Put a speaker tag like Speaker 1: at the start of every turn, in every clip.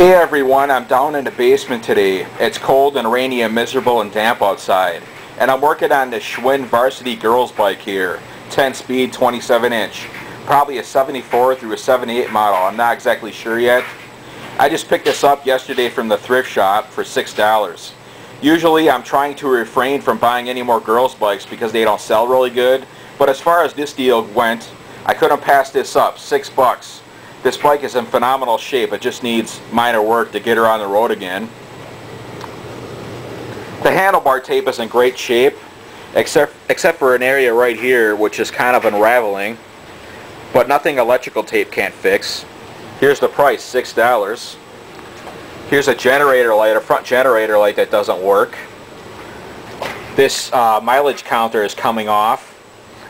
Speaker 1: Hey everyone, I'm down in the basement today. It's cold and rainy and miserable and damp outside. And I'm working on the Schwinn Varsity girls bike here. 10 speed, 27 inch. Probably a 74 through a 78 model. I'm not exactly sure yet. I just picked this up yesterday from the thrift shop for $6. Usually I'm trying to refrain from buying any more girls bikes because they don't sell really good. But as far as this deal went, I couldn't pass this up. $6. This bike is in phenomenal shape. It just needs minor work to get her on the road again. The handlebar tape is in great shape, except for an area right here which is kind of unraveling, but nothing electrical tape can't fix. Here's the price, $6. Here's a generator light, a front generator light that doesn't work. This mileage counter is coming off.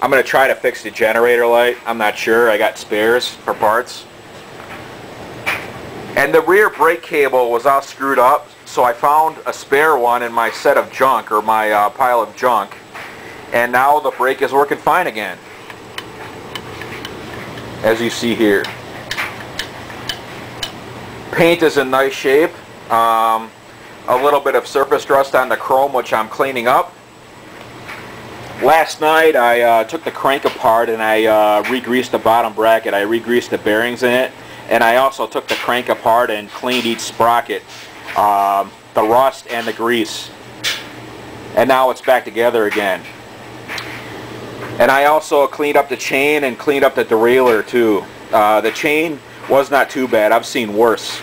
Speaker 1: I'm going to try to fix the generator light. I'm not sure. I got spares for parts. And the rear brake cable was all screwed up, so I found a spare one in my set of junk, or my pile of junk, and now the brake is working fine again, as you see here. Paint is in nice shape. A little bit of surface rust on the chrome, which I'm cleaning up. Last night I took the crank apart and I re-greased the bottom bracket. I re-greased the bearings in it. And I also took the crank apart and cleaned each sprocket, the rust and the grease. And now it's back together again. And I also cleaned up the chain and cleaned up the derailleur too. The chain was not too bad. I've seen worse.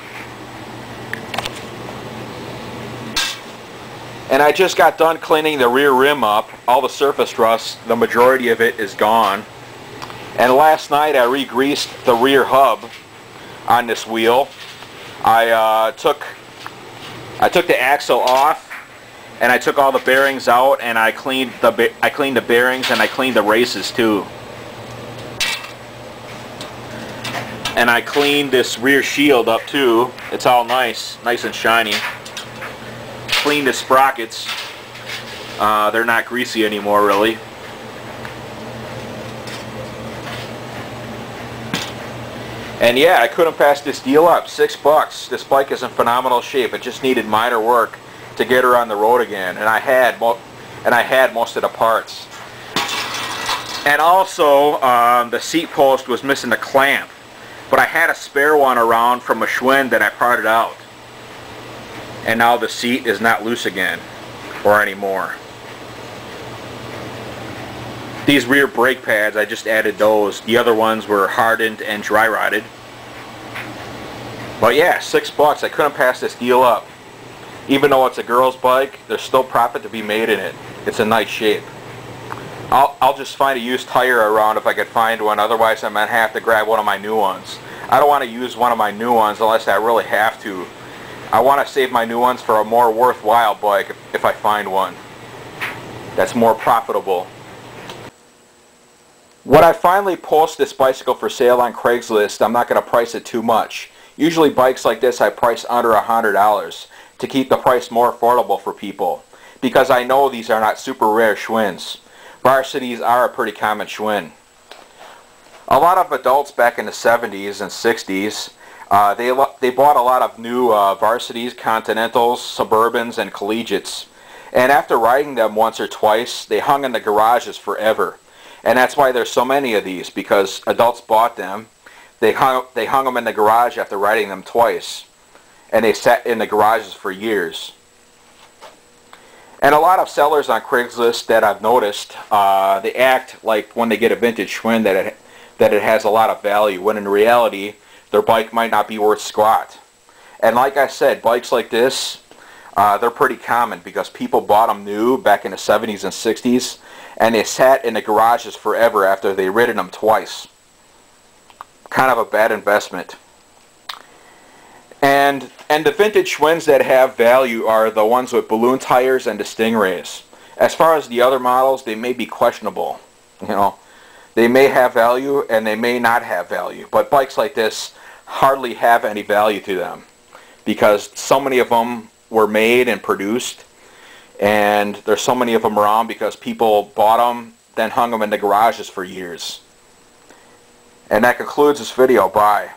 Speaker 1: And I just got done cleaning the rear rim up. All the surface rust, the majority of it is gone. And last night I re-greased the rear hub on this wheel. I took the axle off and I took all the bearings out, and I cleaned the bearings and I cleaned the races too. And I cleaned this rear shield up too. It's all nice and shiny. Cleaned the sprockets. They're not greasy anymore really. And yeah, I couldn't pass this deal up. $6. This bike is in phenomenal shape. It just needed minor work to get her on the road again, and I had most of the parts. And also, the seat post was missing a clamp, but I had a spare one around from a Schwinn that I parted out. And now the seat is not loose again, or anymore. These rear brake pads, I just added those. The other ones were hardened and dry rotted. But yeah, $6. I couldn't pass this deal up. Even though it's a girl's bike, there's still profit to be made in it. It's in nice shape. I'll just find a used tire around if I could find one. Otherwise, I'm going to have to grab one of my new ones. I don't want to use one of my new ones unless I really have to. I want to save my new ones for a more worthwhile bike if I find one that's more profitable. When I finally post this bicycle for sale on Craigslist, I'm not going to price it too much. Usually bikes like this I price under $100 to keep the price more affordable for people, because I know these are not super rare Schwinns. Varsities are a pretty common Schwinn. A lot of adults back in the 70s and 60s, they bought a lot of new Varsities, Continentals, Suburbans, and Collegiates. And after riding them once or twice, they hung in the garages forever. And that's why there's so many of these, because adults bought them, they hung them in the garage after riding them twice, and they sat in the garages for years. And a lot of sellers on Craigslist that I've noticed, they act like when they get a vintage Schwinn that it has a lot of value, when in reality their bike might not be worth squat. And like I said, bikes like this, they're pretty common because people bought them new back in the 70s and 60s, and they sat in the garages forever after they ridden them twice. Kind of a bad investment. And the vintage Schwinns that have value are the ones with balloon tires and the Stingrays. As far as the other models, they may be questionable. You know, they may have value and they may not have value. But bikes like this hardly have any value to them, because so many of them were made and produced, and there's so many of them around because people bought them, then hung them in the garages for years. And that concludes this video. Bye.